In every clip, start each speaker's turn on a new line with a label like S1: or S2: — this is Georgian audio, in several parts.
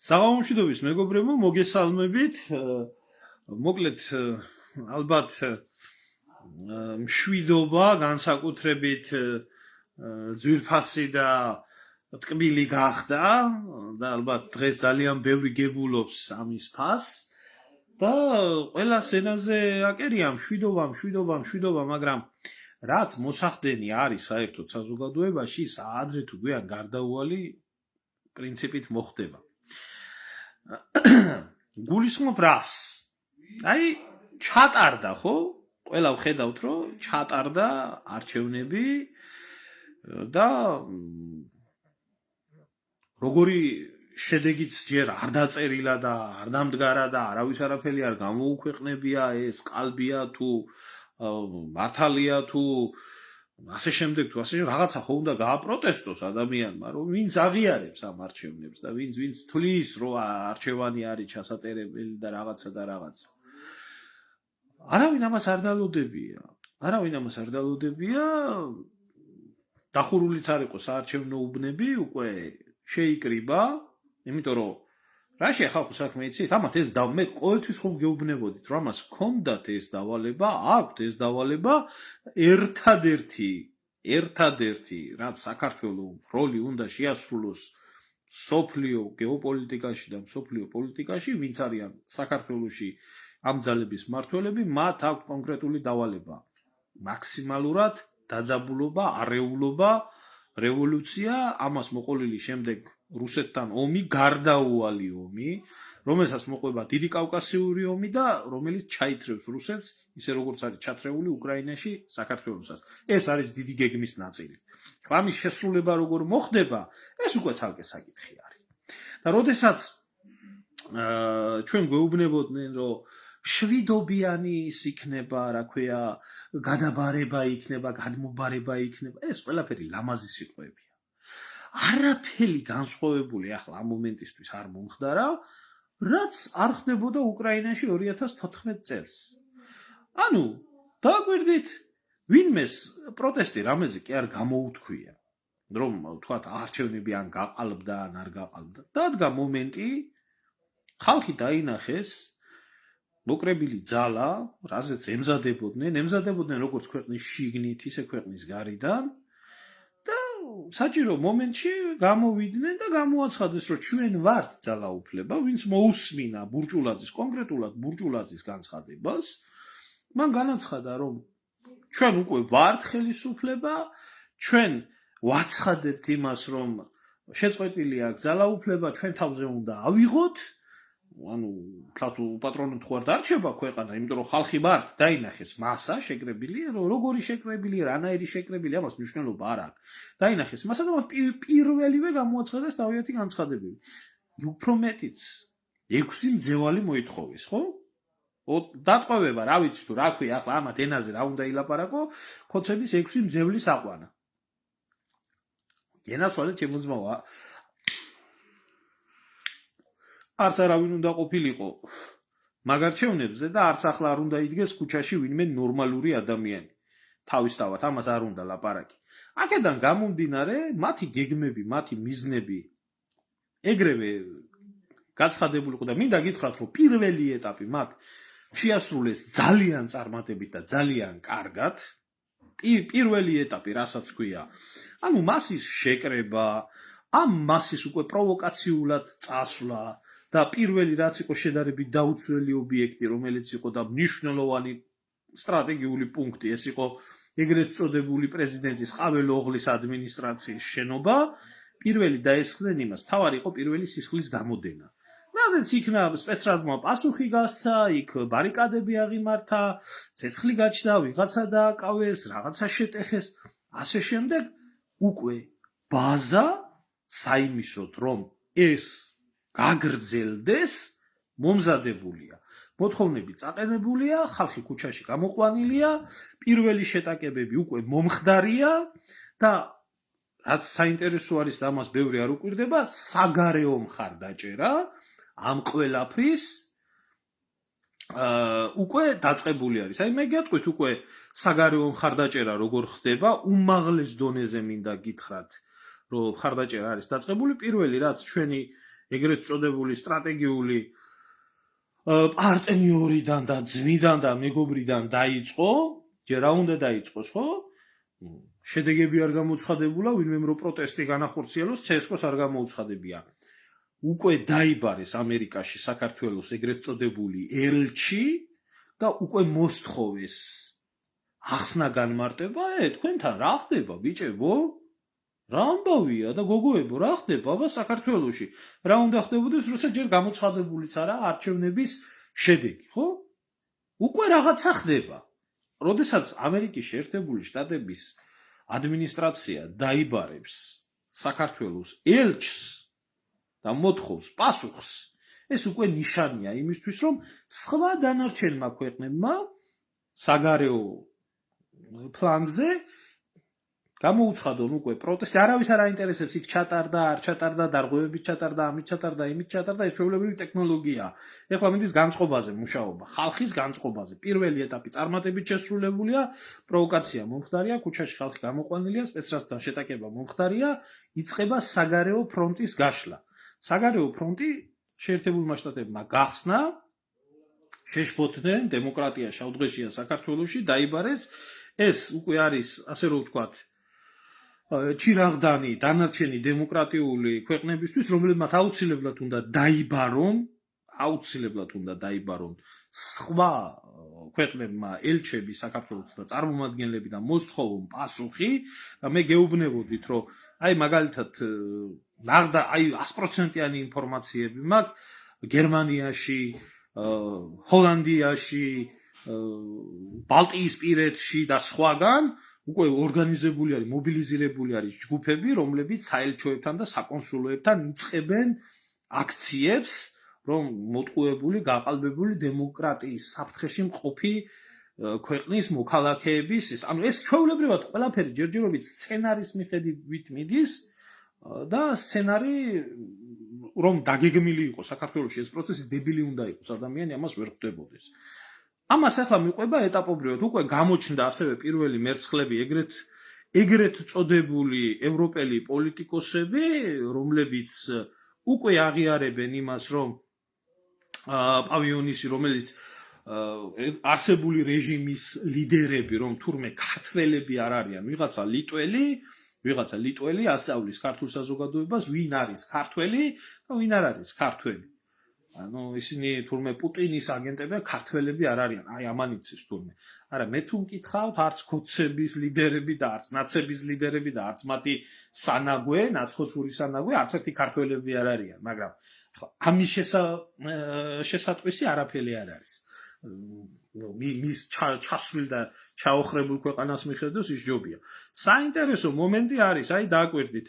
S1: საღამომშვიდობის მეგობრებო, მოგესალმებით. მოკლედ ალბათ მშვიდობა განსაკუთრებით ძვირფასი და ტკბილი გახდა და ალბათ დღეს ძალიან ბევრი გებულობს ამის ფასს და ყველა სცენაზე აკერია მშვიდობა, მაგრამ რაც მოსახდენი არის საერთოდ საზოგადოებაში, ადრე თუ გვიან გარდაუვალი პრინციპით მოხდება. გულისხმობ რას? აი, ჩატარდა, ხო? ყველა ვხედავთ, რომ ჩატარდა არჩევნები და როგორი შედეგიც ჯერ არ დაწერილა და არ დამდგარა და არავის არაფერი არ გამოუქვეყნებია, ეს ყალბია თუ მართალია თუ ასე შემდეგ თუ ასე რაღაცა ხო უნდა გააპროტესტოს ადამიანმა, რომ ვინც აღიარებს ამ არჩევნებს და ვინც თulis რომ არჩევანი არის ჩასატერებელი და რაღაცა. არავინ ამას არ დალოდებია. დახურულიც არ იყო საარჩევნო უბნები, უკვე შეიკრიბა, იმიტომ რომ რაში ხალხო საქმე იცით? ამათ ეს მე ყოველთვის ხომ გეუბნებოდით, რომ ამას ჰქონდათ ეს დავალება, აქვთ ეს დავალება, ერთადერთი, რაც საქართველოს როლი უნდა შეასრულოს სოფლიო გეოპოლიტიკაში და სოფლიო პოლიტიკაში, ვინც არიან საქართველოში ამ ძალების მმართველები, მათ აქვთ კონკრეტული დავალება. მაქსიმალურად დაძაბულობა, არეულობა, რევოლუცია, ამას მოყოლილი შემდეგ რუსეთთან ომი, გარდაუვალი ომი, რომელსაც მოყვება დიდი კავკასიური ომი და რომელიც ჩაითრევს რუსეთს, ისე როგორც არის ჩათრეული უკრაინაში საქართველოსაც. ეს არის დიდი გეგმის ნაწილი. ამის შესრულება როგორ მოხდება, ეს უკვე ცალკე საკითხი არის. და როდესაც ჩვენ გვეუბნებოდნენ, რომ შვიდობიანი ის იქნება, რა ქვია, გადაბარება იქნება, გადმობარება იქნება, ეს ყველაფერი ლამაზი სიტყვებია. არაფერი განსხვავებული ახლა ამ მომენტისთვის არ მომხდარა, რაც არ ხდებოდა უკრაინაში 2014 წელს. ანუ დააკვირდით, ვინმეს პროტესტი რამეზე კი არ გამოუთქვია, რომ თქვათ არჩევნები ან გაყალბდა ან არ გაყალბდა. დადგა მომენტი, ხალხი დაინახეს მოკრებილი ძალა, რაზეც ემზადებოდნენ როგორც ქვეყნის შიგნით, ისე ქვეყნის გარედან და საჭირო მომენტში გამოვიდნენ და გამოაცხადეს, რომ ჩვენ ვართ ძალაუფლება, ვინც მოусმინა კონკრეტულად ბურჯულაძის განცხადებას, მან განაცხადა, რომ ჩვენ უკვე ვართ ხელისუფლება, ჩვენ ვაცხადებთ იმას, რომ შეწყვეტილი აქვს ძალაუფლება, ჩვენ თავზე უნდა ავიღოთ, ანუ თლათ უპატრონოდ ხო არ დარჩება ქვეყანა, იმიტომ რომ ხალხი ვართ, დაინახეს მასა შეკრებილია, როგორი შეკრებილია, რანაირი შეკრებილია, ამას მნიშვნელობა არ აქვს. დაინახეს მასა და პირველივე გამოაცხადეს თავიანთი განცხადებები. უფრო მეტიც 6 მძევალი მოითხოვეს, ხო? დატყვევება, რა ვიცი თუ რა ქვია, ახლა ამათ ენაზე რა უნდა ილაპარაკო, ხოცების 6 მძევლის აყვანა. გენასვალეთ შემოძმავა. არც არავინ უნდა ყოფილიყო მაგარჩევნებზე და არც ახლა არ უნდა იდგეს ქუჩაში ვინმე ნორმალური ადამიანი. თავისთავად ამას არ უნდა ლაპარაკი. აქედან გამომდინარე, მათი გეგმები, მათი მიზნები ეგრევე გაცხადებული იყო და მინდა გითხრათ, რომ პირველი ეტაპი მათ შეასრულეს ძალიან წარმატებით და ძალიან კარგად. პირველი ეტაპი, რასაც ქვია, ანუ მასის შეკრება, ამ მასის უკვე პროვოკაციულად წასვლა და პირველი რაც იყო შედარებით დაუცველი ობიექტი, რომელიც იყო და მნიშვნელოვანი სტრატეგიული პუნქტი, ეს იყო ეგრეთ წოდებული პრეზიდენტის ყაველოღლის ადმინისტრაციის შენობა, პირველი დაესხნენ იმას, თავარი იყო პირველი სისხლის გამოდენა. რაზეც იქნა სპეცრაზმა პასუხი გასცა, იქ ბარიკადები აღიმართა, ცეცხლი გაჩნდა, ვიღაცა დააკავეს, რაღაცა შეტეხეს, ასე შემდეგ უკვე ბაზა საიმისოდ, რომ ეს გაგრძელდეს, მომზადებულია. მოთხოვნები წაყენებულია, ხალხი ქუჩაში გამოყვანილია, პირველი შეტაკებები უკვე მომხდარია და რაც საინტერესო არის და ამას ბევრი არ უკვირდება, საგარეო მხარდაჭერა ამ ყველაფრის უკვე დაწყებული არის. აი მე გეტყვით უკვე საგარეო მხარდაჭერა როგორ ხდება, უმაღლეს დონეზე მინდა გითხრათ, რომ მხარდაჭერა არის დაწყებული. პირველი რაც ჩვენი ეგრეთ წოდებული სტრატეგიული პარტნიორიდან და ძმიდან და მეგობრიდან დაიწყო, ჯერ რა უნდა დაიწყოს, ხო? შედეგები არ გამოცხადებულა, ვინმე რო პროტესტი განახორციელოს, CSKO-ს არ გამოუცხადებია. უკვე დაიბარეს ამერიკაში საქართველოს ეგრეთ წოდებული ელჩი და უკვე მოსთხოვეს ახსნა განმარტება, თქვენთან რა ხდება, ბიჭებო? რა ამბავია და გოგოებო, რა ხდება აბა საქართველოში? რა უნდა ხდებოდეს, როცა ჯერ გამოცხადებულიც არა არჩევნების შედეგი, ხო? უკვე რაღაცა ხდება. როდესაც ამერიკის შეერთებული შტატების ადმინისტრაცია დაიბარებს საქართველოს ელჩს და მოთხოვს პასუხს, ეს უკვე ნიშანია იმისთვის, რომ სხვა დანარჩენმა ქვეყნებმა საგარეო ფლანგზე გამოუცხადონ უკვე პროტესტი, არავის არ აინტერესებს იქ ჩატარდა, არ ჩატარდა, დარღვევებით ჩატარდა, ამით ჩატარდა, იმით ჩატარდა, ეს ჩვეულებრივი ტექნოლოგიაა. ეხლა მინდის განწყობაზე მუშაობა, ხალხის განწყობაზე. პირველი ეტაპი წარმატებით შესრულებულია, პროვოკაცია მომხდარია, ქუჩაში ხალხი გამოყვანილია, სპეცრასთან შეტაკება მომხდარია, იწყება საგარეო ფრონტის გაშლა. საგარეო ფრონტი შეერთებულმა შტატებმა გახსნა, შეშფოთდნენ, დემოკრატია შავდღეშია საქართველოში, დაიბარეს. ეს უკვე არის, ასე რომ ვთქვათ, ჩირაღდანი დანარჩენი დემოკრატიული ქვეყნებისთვის, რომლებმაც აუცილებლად უნდა დაიბარონ სხვა ქვეყნებმა ელჩები საქართველოს და წარმომადგენლები და მოსთხოვონ პასუხი. მე გეუბნებოდით, რომ აი მაგალითად ნახდა, აი 100%-იანი ინფორმაციები მაქვს გერმანიაში, ჰოლანდიაში, ბალტიისპირეთში და სხვაგან უკვე ორგანიზებული არის, მობილიზირებული არის ჯგუფები, რომლებიც საელჩოებთან და საკონსულოებთან იწყებენ აქციებს, რომ მოტყუებული, გაყალბებული დემოკრატიის საფრთხეში მყოფი ქვეყნის მოქალაქეების ეს ჩვეულებრივად ყველაფერი ჯერჯერობით სცენარის მიხედვით მიდის და სცენარი რომ დაგეგმილი იყოს საქართველოში ეს პროცესი, დებილი უნდა იყოს ადამიანი ამას ვერ ხვდებოდეს. ამას ახლა მიყვება ეტაპობრივად, უკვე გამოჩნდა ასევე პირველი მერცხლები ეგრეთ წოდებული ევროპელი პოლიტიკოსები, რომლებიც უკვე აღიარებენ იმას, რომ პავიონისი, რომელიც არსებული რეჟიმის ლიდერები, რომ თურმე ქართველები არ არიან, ვიღაცა ლიტველი ასწავლის ქართულ საზოგადოებას, ვინ არის ქართველი და ვინ არ არის ქართველი. ანუ ისინი თურმე პუტინის აგენტები და ქართველები არ არიან, აი ამან იცის თურმე. არა, მე თუ მკითხავთ, არც ქოცების ლიდერები და არც ნაცების ლიდერები და არც მათი სანაგვე, ნაცხოვური სანაგვე, არც ერთი ქართველები არ არიან, მაგრამ ამის შესატყვისი არაფერი არ არის. მის ჩასვლილ და ჩაოხრებულ ქვეყანას მიხედოს ის ჯობია. საინტერესო მომენტი არის, აი დააკვირდით,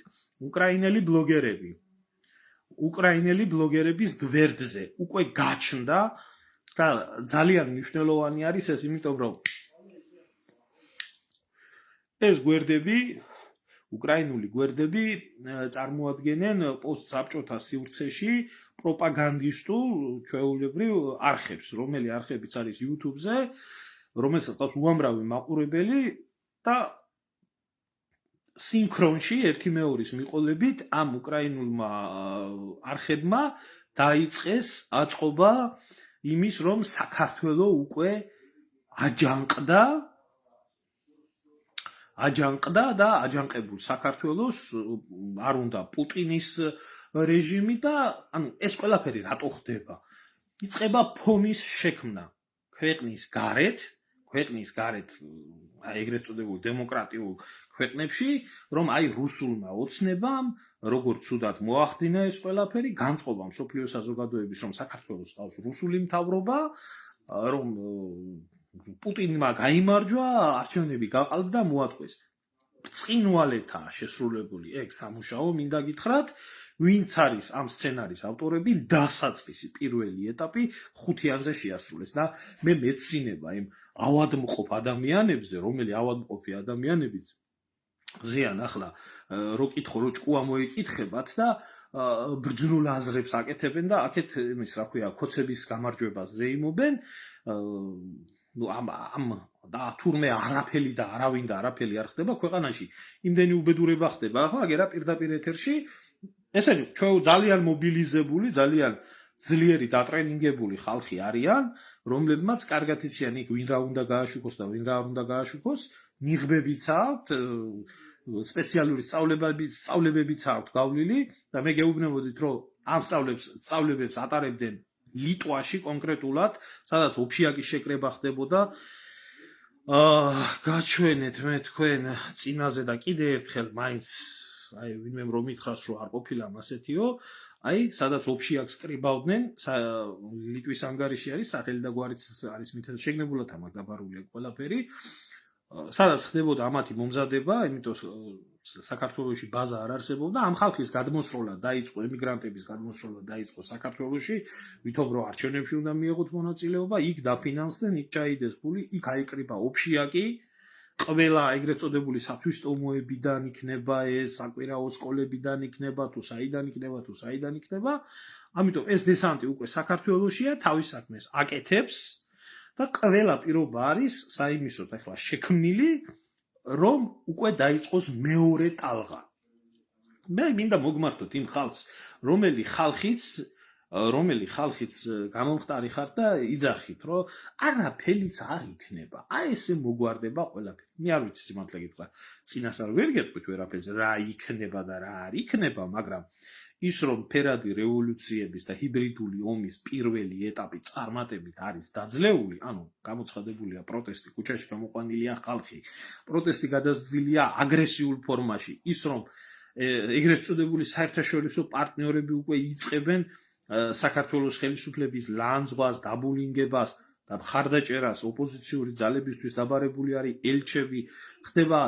S1: უკრაინელი ბლოგერების გვერდზე უკვე გაჩნდა და ძალიან მნიშვნელოვანი არის ეს, იმიტომ რომ ეს გვერდები, უკრაინული გვერდები წარმოადგენენ პოსტსაბჭოთა სივრცეში პროპაგანდისტულ ჩვეულებრივ არხებს, რომელი არხებიც არის YouTube-ზე, რომელსაც ყავს უამრავი მაყურებელი და სინქრონში ერთი მეორის მიყოლებით ამ უკრაინულმა არხებმა დაიწყეს აწყობა იმის, რომ საქართველო უკვე აჯანყდა და აჯანყებულ საქართველოს არ უნდა პუტინის რეჟიმი და ანუ ეს ყველაფერი რატო ხდება? იწყება ფონის შექმნა ქვეყნის გარეთ, აი ეგრეთ წოდებულ დემოკრატიულ ქვეყნებში, რომ აი რუსულმა ოცნებამ როგორც ცუდად მოახდინა ეს ყველაფერი, განწყობა მსოფლიო საზოგადოების, რომ საქართველოს ყავს რუსული მთავრობა, რომ პუტინმა გაიმარჯვა, არჩევნები გაყალბდა, მოატყვეს. ბრწყინვალეთაა შესრულებული ეგ სამუშაო, მინდა გითხრათ, ვინც არის ამ სცენარის ავტორები, დასაწყისი პირველი ეტაპი ხუთიანზე შეასრულეს და მე მეცინება იმ ავადმყოფ ადამიანებზე, რომელი ავადმყოფი ადამიანებიც ზიან ახლა რო კითხო, რო ჭკუა მოიკითხებათ და ბრძნულ აზრებს აკეთებენ და აქეთ იმის რა ქვია, ქოცების გამარჯვებას ზეიმობენ, ამ და თურმე არაფერი და არავინ და არაფერი არ ხდება ქვეყანაში. იმდენი უბედურება ხდება ახლა, აგერა პირდაპირ ეთერში ესენი ძალიან მობილიზებული, ძალიან ძლიერი დატრენინგებული ხალხი არიან, რომლებმაც კარგად იციან იქ ვინ რა უნდა გააშუქოს და ვინ რა არ უნდა გააშუქოს, ნიღბებიც აქვთ, სპეციალური სწავლებებიც აქვთ გავლილი და მე გეუბნებოდით, რომ ამ სწავლებებს ატარებდნენ ლიტვაში კონკრეტულად, სადაც ოფშიაკის შეკრება ხდებოდა. გაჩვენეთ მე თქვენ წინაზე და კიდე ერთხელ მაინც აი ვინმე რომ მითხრას რომ არ ყოფილა ასეთიო, აი სადაც ოფშიაკს კრიბავდნენ, ლიტვის ანგარიში არის, სახელი და გვარიც არის მითხრა შეგნებულად ამაკ დაბარულია ყველაფერი. სადაც ხდებოდა ამათი მომზადება, იმიტომ საქართველოში ბაზა არ არსებობდა, ამ ხალხის გადმოსროლა დაიწყო, ემიგრანტების გადმოსროლა დაიწყო საქართველოში, ვითომ რომ არჩევნებში უნდა მიეღოთ მონაწილეობა, იქ დაფინანსდნენ, იქ ჩაიდეს ფული, იქ აიკრიბა ოფშიაკი, ყველა ეგრეთ წოდებული სათვისტომოებიდან იქნება ეს, საკვირაო სკოლებიდან იქნება, თუ საიდან იქნება, ამიტომ ეს დესანტი უკვე საქართველოშია, თავის საქმეს აკეთებს. და ყველა პირობა არის საიმისოდ ახლა შექმნილი, რომ უკვე დაიწყოს მეორე ტალღა. მე მინდა მოგმართოთ იმ ხალხს, რომელი ხალხიც გამომხტარი ხარ და იძახით, რომ არაფერიც არ იქნება. აი ესე მოგვარდება ყველაფერი. მე არ ვიცი სიმართლე გითხრა, წინასწარ ვერ გეტყვით ვერაფერს რა იქნება და რა არ იქნება, მაგრამ ის რომ ფერადი რევოლუციების და ჰიბრიდული ომის პირველი ეტაპი წარმატებით არის დაძლეული, ანუ გამოცხადებულია პროტესტი, ქუჩაში გამოყვანილია ხალხი, პროტესტი გადაზრდილია აგრესიულ ფორმაში, ის რომ ეგრეთ წოდებული საერთაშორისო პარტნიორები უკვე იწყებენ საქართველოს ხელისუფლების ლანძღვას, დაბულინგებას და მხარდაჭერას ოპოზიციური ძალებისთვის დაბარებული არის ელჩები, ხდება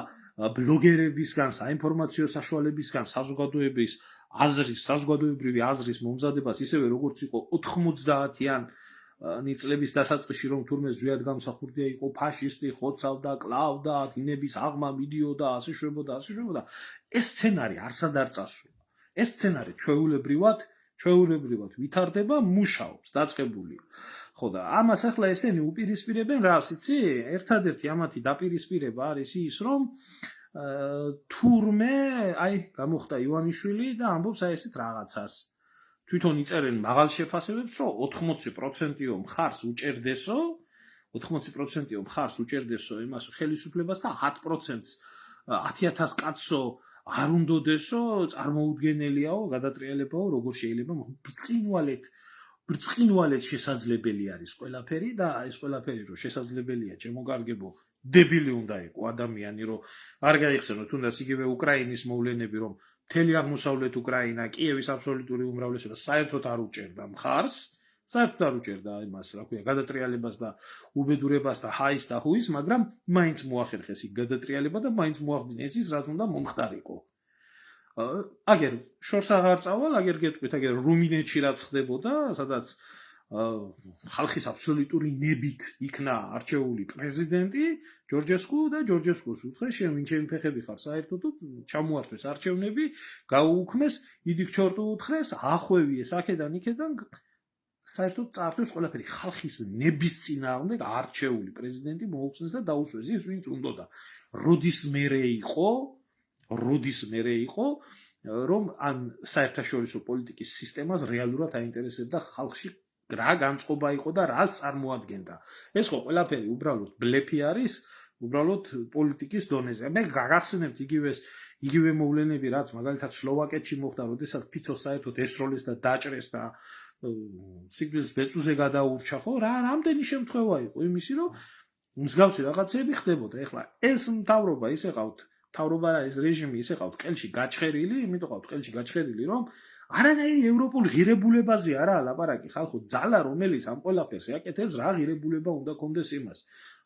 S1: ბლოგერებისგან, საინფორმაციო საშუალებისგან, საზოგადოებრივი აზრის მომზადებას, ისევე როგორც იყო 90-იანი წლების დასაწყისში, რომ თურმე ზვიად გამსახურდია იყო ფაშისტი, ხოცავდა, კლავდა, დინების აღმა მიდიოდა, ასე შვებოდა. ეს სცენარი არსად არ წასულა. ეს სცენარი ჩვეულებრივად ვითარდება, მუშაობს, დაწყებულია. ხო და ამას ახლა ესენი უპირისპირებენ რას, იცი? ერთადერთი ამათი დაპირისპირება არის ის, რომ თურმე აი გამოხდა ივანიშვილი და ამბობს აი ესეთ რაღაცას. თვითონ იწერენ მაღალ შეფასებებს, რომ 80%-ო მხარს უჭერდესო, 80%-ო მხარს უჭერდესო იმას ხელისუფლებას და 10%-ს 10,000 კაცო არ უნდოდესო, წარმოუდგენელიაო, გადატრიალებაო, როგორ შეიძლება ბრწყინვალედ შესაძლებელი არის ყველაფერი და ეს ყველაფერი რომ შესაძლებელია, ჩემოგარგებო, დებილი უნდა იყო ადამიანი, რომ არ გაიხსენო თუნდაც იგივე უკრაინის მოვლენები, რომ მთელი აღმოსავლეთ უკრაინა, კიევის აბსოლუტური უმრავლესობა საერთოდ არ უჭერდა მხარს, საერთოდ არ უჭერდა იმას, რა ქვია, გადატრიალებას და უბედურებას და ჰაის და ჰუის, მაგრამ მაინც მოახერხეს იქ გადატრიალება და მაინც მოახდინეს ის, რაც უნდა მომხდარიყო. აგერ შორს აღარ წავალ, აგერ გეტყვით, აგერ რუმინეთში რაც ხდებოდა, სადაც ხალხის აბსოლუტური ნებით იქნა არჩეული პრეზიდენტი ჯორჯესკუ და ჯორჯესკუს უთხრეს, შენ ვინ ჩემი ფეხები ხარ, საერთოდ ჩამოართვეს არჩევნები, გაუუქმეს, იდი ჩორტუ უთხრეს, ახვევიეს აქედან იქედან, საერთოდ წაართვეს ყველაფერი, ხალხის ნების წინააღმდეგ არჩეული პრეზიდენტი მოუხსნეს და დაუსვეს ის, ვინც უნდოდა. როდის მერე იყო, რომ ამ საერთაშორისო პოლიტიკის სისტემას რეალურად აინტერესებდა ხალხში რა განწყობა იყო და რას წარმოადგენდა. ეს ხო ყველაფერი უბრალოდ ბლეფი არის, უბრალოდ პოლიტიკის დონეზე. მე გაგახსენებთ იგივე მოვლენები, რაც მაგალითად სლოვაკეთში მოხდა, როდესაც ფიცოს საერთოდ ესროლეს და დაჭრეს და სიკვდილის ბეწვზე გადაურჩა, ხო? რამდენი შემთხვევა იყო იმისი, რომ მსგავსი რაღაცები ხდებოდა. ეხლა ეს მთავრობა ისე ყავთ, ეს რეჟიმი ისე ყავთ ყელში გაჩხერილი, იმიტომ ყავთ ყელში გაჩხერილი, რომ არანაირი ევროპულ ღირებულებაზე არაა ლაპარაკი, ხალხო, ძალა რომელიც ამ ყველაფერს აკეთებს, რა ღირებულება უნდა კონდეს იმას.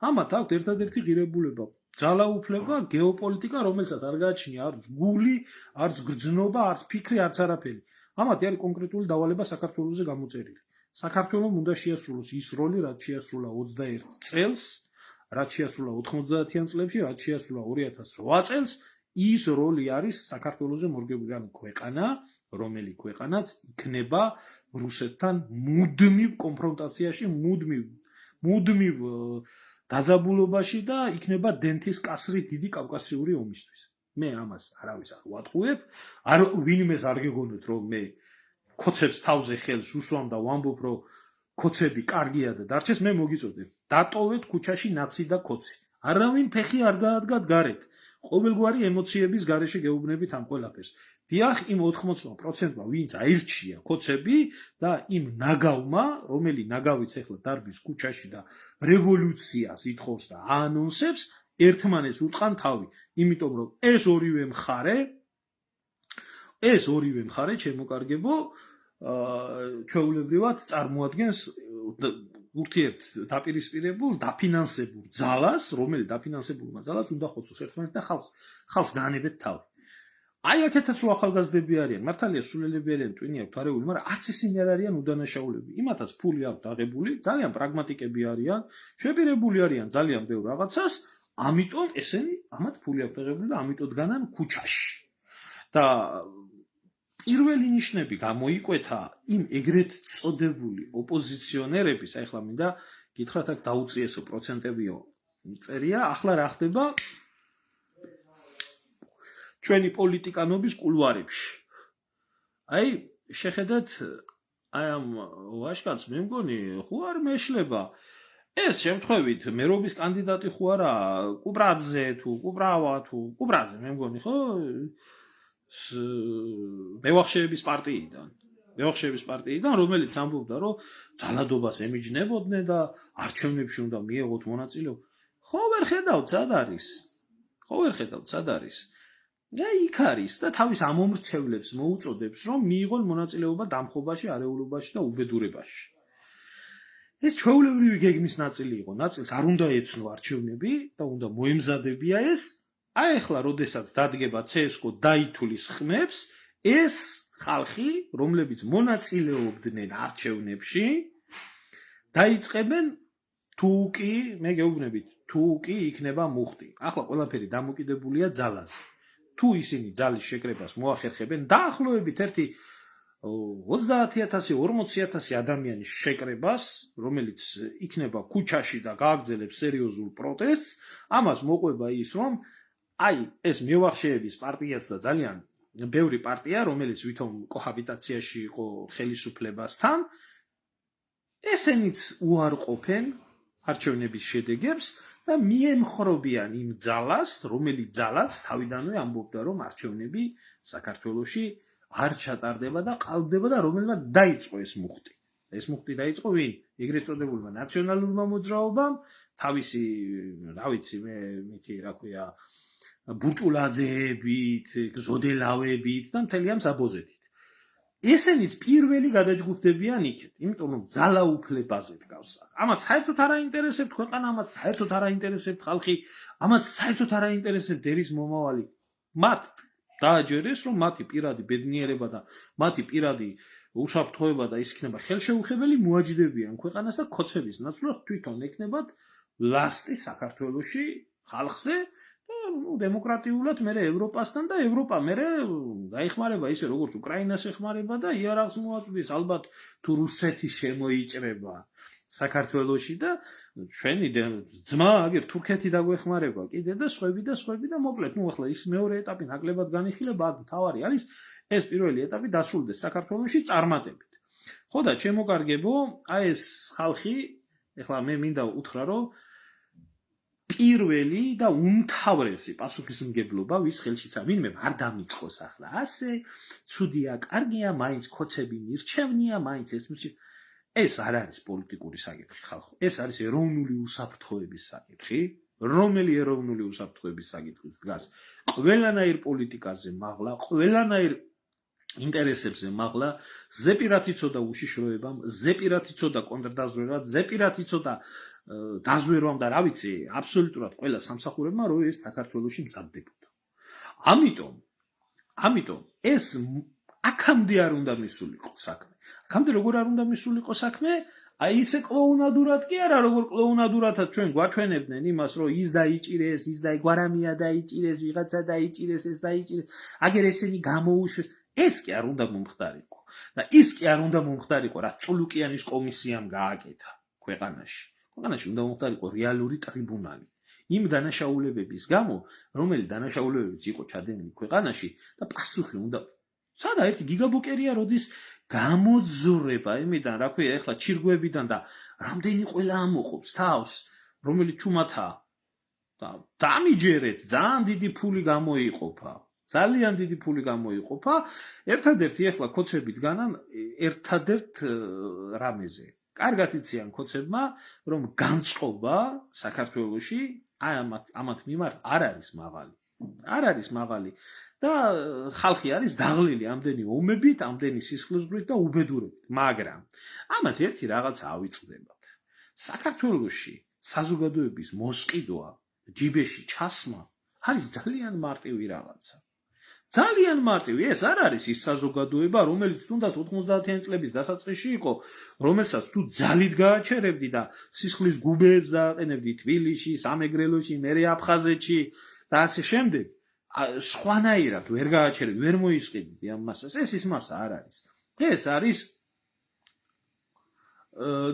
S1: ამათ აქვთ ერთადერთი ღირებულება, ძალაუფლება, გეოპოლიტიკა, რომელსაც არ გააჩნია არც გული, არც გრძნობა, არც ფიქრი, არც არაფერი. ამათი არის კონკრეტული დავალება საქართველოზე გამოწერილი. საქართველოს უნდა შეასრულოს ის როლი, რაც შეასრულა 21 წელს, რაც შეასრულა 90-იან წლებში, რაც შეასრულა 2008 წელს, ის როლი არის საქართველოზე მორგებული, ანუ ქვეყანა, რომელი ქვეყანაც იქნება რუსეთთან მუდმივ კონფრონტაციაში, მუდმივ დაძაბულობაში და იქნება დენთის კასრი დიდი კავკასიური ომისთვის. მე ამას არავის არ ვატყუებ, არ ვინმეს არ გეგონოთ რომ მე ქოცებს თავზე ხელს უსვამ და ვამბობ რომ ქოცები კარგია და დარჩეს, მე მოგიწოდებ. დატოვეთ ქუჩაში ნაცი და ქოცი. არავინ ფეხი არ გაადგათ გარეთ. ყოველგვარი ემოციების გარეშე გეუბნებით ამ ყველაფერს. დიახ, იმ 80%-მა ვინც აირჩია ქოცები და იმ ნაგავმა, რომელი ნაგავიც ახლა დარბის ქუჩაში და რევოლუციას ითხოვს და აანონსებს, ერთმანეთს უტყან თავი, იმიტომ რომ ეს ორივე მხარე, ჩემო ჩვეულებრივად წარმოადგენს ურთიერთ დაპირისპირებულ დაფინანსებულ ძალას, რომელი დაფინანსებულმა ძალას უნდა ხოცოს ერთმანეთს და ხალხს გაანებეთ თავი. აი აქეთაც რო ახალგაზრდები არიან, მართალია სულელები არიან, ტვინი აქვთ არეული, მაგრამ არც ისინი არ არიან უდანაშაულები. იმათაც ფული აქვთ აღებული, ძალიან პრაგმატიკები არიან, შეპირებული არიან ძალიან ბევრ რაღაცას, ამიტომ ესენი ამათ ფული აქვთ აღებული და ამიტომ დგანან ქუჩაში. და პირველი ნიშნები გამოიკვეთა იმ ეგრეთ წოდებული ოპოზიციონერების, ახლა მინდა გითხრათ აქ დაუწიესო პროცენტებიო წერია, ახლა რა ხდება ჩვენი პოლიტიკანობის კულუარებში. აი, შეხედეთ, აი ამ ვაჟკაცს მე მგონი, ხო არ მეშლება. ეს შემთხვევით მერობის კანდიდატი ხო არა, კუპრაძე თუ კუპრავა თუ კუპრაძე მე მგონი, ხო? მევახშეების პარტიიდან, რომელიც ამბობდა, რომ ძალადობას ემიჯნებოდნენ და არჩევნებში უნდა მიეღოთ მონაწილეობა. ხო ვერ ხედავთ სად არის? და იქ არის და თავის ამომრჩევლებს მოუწოდებს, რომ მიიღონ მონაწილეობა დამხობაში, არეულობაში და უბედურებაში. ეს ჩვეულებრივი გეგმის ნაწილი იყო, ნაწილს არ უნდა ეცნო არჩევნები და უნდა მოემზადებია ეს. აი ახლა, როდესაც დადგება CSGO დაითulis ხმებს, ეს ხალხი, რომლებიც მონაწილეობდნენ არჩევნებში, დაიწყებენ თუ კი, მე გეუბნებით, თუ კი იქნება მუხტი. ახლა ყველაფერი დამოკიდებულია ძალაზე. თუ ისინი ძალის შეკრებას მოახერხებენ, დაახლოებით 30,000-40,000 ადამიანის შეკრებას, რომელიც იქნება ქუჩაში და გააგრძელებს სერიოზულ პროტესტს, ამას მოყვება ის, რომ აი ეს მევახშეების პარტიაც და ძალიან ბევრი პარტია, რომელიც ვითომ კოჰაბიტაციაში იყო ხელისუფლებასთან, ესენიც უარყოფენ არჩევნების შედეგებს და მიემხრობიან იმ ძალას, რომელიც ძალაც თავიდანვე ამბობდა, რომ არჩევნები საქართველოში არ ჩატარდება და ყალბდება და რომელმაც დაიწყო ეს მუხტი. ეს მუხტი დაიწყო ვინ? ეგრეთ წოდებულმა ნაციონალურმა მოძრაობამ, თავისი, რა ვიცი, მე მითი რა ქვია, ბურჭულაძეებით, გზოდელავებით და მთელი ამ საბოზეთით. ესენიც პირველი გადაჯგუფდებიან იქეთ, იმიტომ რომ ძალაუფლებაზე დგავს. ამათ საერთოდ არ აინტერესებთ ქვეყანა, ამათ საერთოდ არ აინტერესებთ ხალხი, ამათ საერთოდ არ აინტერესებთ ერის მომავალი. მათ დააჯერეს, რომ მათი პირადი ბედნიერება და მათი პირადი უსაფრთხოება და ის იქნება ხელშეუხებელი, მოაჯდებიან ქვეყანას და ქოცების ნაცვლად თვითონ ექნებათ ლასტი საქართველოში ხალხზე. დემოკრატიულად მერე ევროპასთან და ევროპა მერე დაიხმარება ისე როგორც უკრაინას ეხმარება და იარაღს მოაწვდის, ალბათ თუ რუსეთი შემოიჭრება საქართველოში და ჩვენი ძმა აგერ თურქეთი დაგვეხმარება კიდე და სხვები და მოკლედ, ახლა ის მეორე ეტაპი ნაკლებად განიხილება, აქ მთავარი არის ეს პირველი ეტაპი დასრულდეს საქართველოში წარმატებით. ხო და ჩემო კარგებო, აი ეს ხალხი, ახლა მე მინდა უთხრა, რომ პირველი და უმთავრესი პასუხისმგებლობა ვის ხელშიცა, ვინმე არ დამიწყოს ახლა ასე, ცუდია, კარგია, მაინც ქოცები მირჩევნია, მაინც ეს მირჩევნია. ეს არ არის პოლიტიკური საკითხი ხალხო, ეს არის ეროვნული უსაფრთხოების საკითხი, რომელი ეროვნული უსაფრთხოების საკითხიც დგას ყველანაირ პოლიტიკაზე მაღლა, ყველანაირ ინტერესებზე მაღლა, ზეპირად იცოდა უშიშროებამ, ზეპირად იცოდა კონტრდაზვერვად, ზეპირად იცოდა დაზვერვამ და რა ვიცი, აბსოლუტურად ყველა სამსახურებმა, რომ ეს საქართველოში მზადდებოდა. ამიტომ ეს აქამდე არ უნდა მისულიყო საქმე. აქამდე როგორ არ უნდა მისულიყო საქმე? აი ისე კლოუნადურად კი არა, როგორ კლოუნადურადაც ჩვენ გვაჩვენებდნენ იმას, რომ ის დაიჭირეს, ის გვარამია დაიჭირეს, ვიღაცა დაიჭირეს, ეს დაიჭირეს, აგერ ესენი გამოუშვეს. ეს კი არ უნდა მომხდარიყო. და ის კი არ უნდა მომხდარიყო, რა წულუკიანის კომისიამ გააკეთა ქვეყანაში. ქვეყანაში უნდა მომხდარიყო რეალური ტრიბუნალი. იმ დანაშაულებების გამო, რომელი დანაშაულებებიც იყო ჩადენილი ქვეყანაში და პასუხი უნდა სადა ერთი გიგაბოკერია როდის გამოძურება იმიდან რა ქვია ეხლა ჩირგვებიდან და რამდენი ყველა ამოყობს თავს რომელიც ჩუმათაა და დამიჯერეთ ძალიან დიდი ფული გამოიყოფა ძალიან დიდი ფული გამოიყოფა ერთადერთი ეხლა კოცებით განან ერთადერთ რამეზე კარგად იციან კოცებმა რომ განწყობა საქართველოში აი ამათ მიმართ არ არის მაღალი და ხალხი არის დაღლილი ამდენი ომებით, ამდენი სისხლისღვრით და უბედურებით, მაგრამ ამათ ერთი რაღაცა ავიწყდებათ. საქართველოში საზოგადოების მოსყიდვა, ჯიბეში ჩასმა არის ძალიან მარტივი რაღაცა. ძალიან მარტივი, ეს არ არის ის საზოგადოება, რომელიც თუნდაც 90-იანი წლების დასაწყისში იყო, რომელსაც თუ ძალით გააჩერებდი და სისხლის გუბეებს დააყენებდი თბილისში, სამეგრელოში, მერე აფხაზეთში და ასე შემდეგ. სხვანაირად ვერ გააჩერებდი, ვერ მოისყიდი ამ მასას. ეს ის მასა არ არის.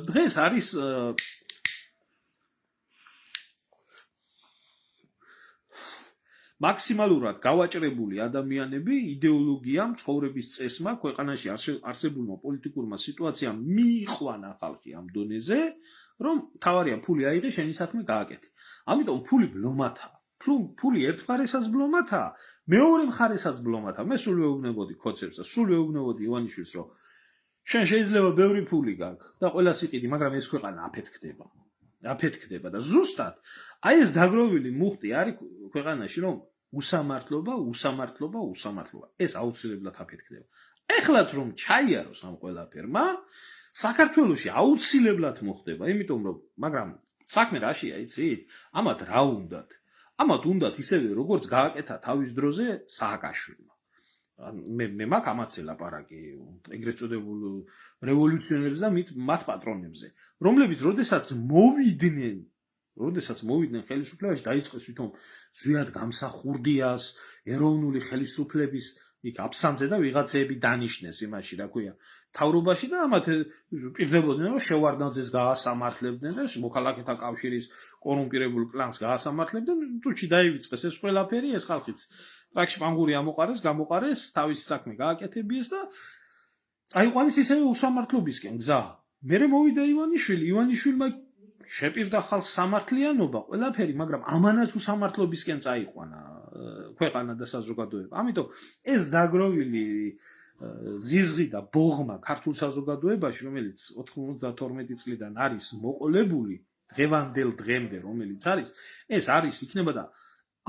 S1: დღეს არის მაქსიმალურად გავაჭრებული ადამიანები იდეოლოგიამ, ცხოვრების წესმა, ქვეყანაში არსებულმა პოლიტიკურმა სიტუაციამ მიიყვანა ხალხი ამ დონეზე, რომ თავარია ფული აიღე, შენი საქმე გააკეთე. ამიტომ ფული ბლომათაა. ფული ერთ მხარესაც ბლომათაა, მეორე მხარესაც ბლომათაა. მე სულ ვეუბნებოდი კოცებს და სულ ვეუბნებოდი ივანიშვილს, რომ შენ შეიძლება ბევრი ფული გაქვს და ყველას იყიდი, მაგრამ ეს ქვეყანა აფეთქდება და ზუსტად აი ეს დაგროვილი მუხტი არის ქვეყანაში, რომ უსამართლობა, ეს აუცილებლად აფეთქდება. ეხლაც რომ ჩაიაროს ამ ყველაფერმა, საქართველოში აუცილებლად მოხდება, იმიტომ რომ მაგრამ საქმე რაშია, იცით? ამათ რა უნდათ? ამათ უნდათ ისევე როგორც გააკეთა თავის დროზე სააკაშვილმა. მე მაქვს ამათზე ლაპარაკი, ეგრეთ წოდებულ რევოლუციონერებს და მათ პატრონებზე, რომლებიც როდესაც მოვიდნენ ხელისუფლებაში, დაიწყეს თვითონ ზვიად გამსახურდიას, ეროვნული ხელისუფლების იქ აფსანზე და ვიღაცეები დანიშნეს იმაში, რა ქვია, თავრობაში და ამათ პირდებოდნენ, რომ შევარდნაძეს გაასამართლებდნენ და მოქალაქეთა კავშირის კორუმპირებულ კლანს გაასამართლებდნენ, წუთში დაივიწყეს ეს ყველაფერი, ეს ხალხიც ტრაქში პანგური გამოყარეს, თავისი საქმე გააკეთებიეს და წაიყვანეს ისევე უსამართლობისკენ გზა. მერე მოვიდა ივანიშვილმა შეპირდა ხალხს სამართლიანობა, ყველაფერი, მაგრამ ამანაც უსამართლობისკენ წაიყვანა ქვეყანა და საზოგადოება. ამიტომ ეს დაგროვილი ზიზღი და ბოღმა ქართულ საზოგადოებაში, რომელიც 92 წლიდან არის მოყოლებული დღევანდელ დღემდე, რომელიც არის, ეს არის იქნება და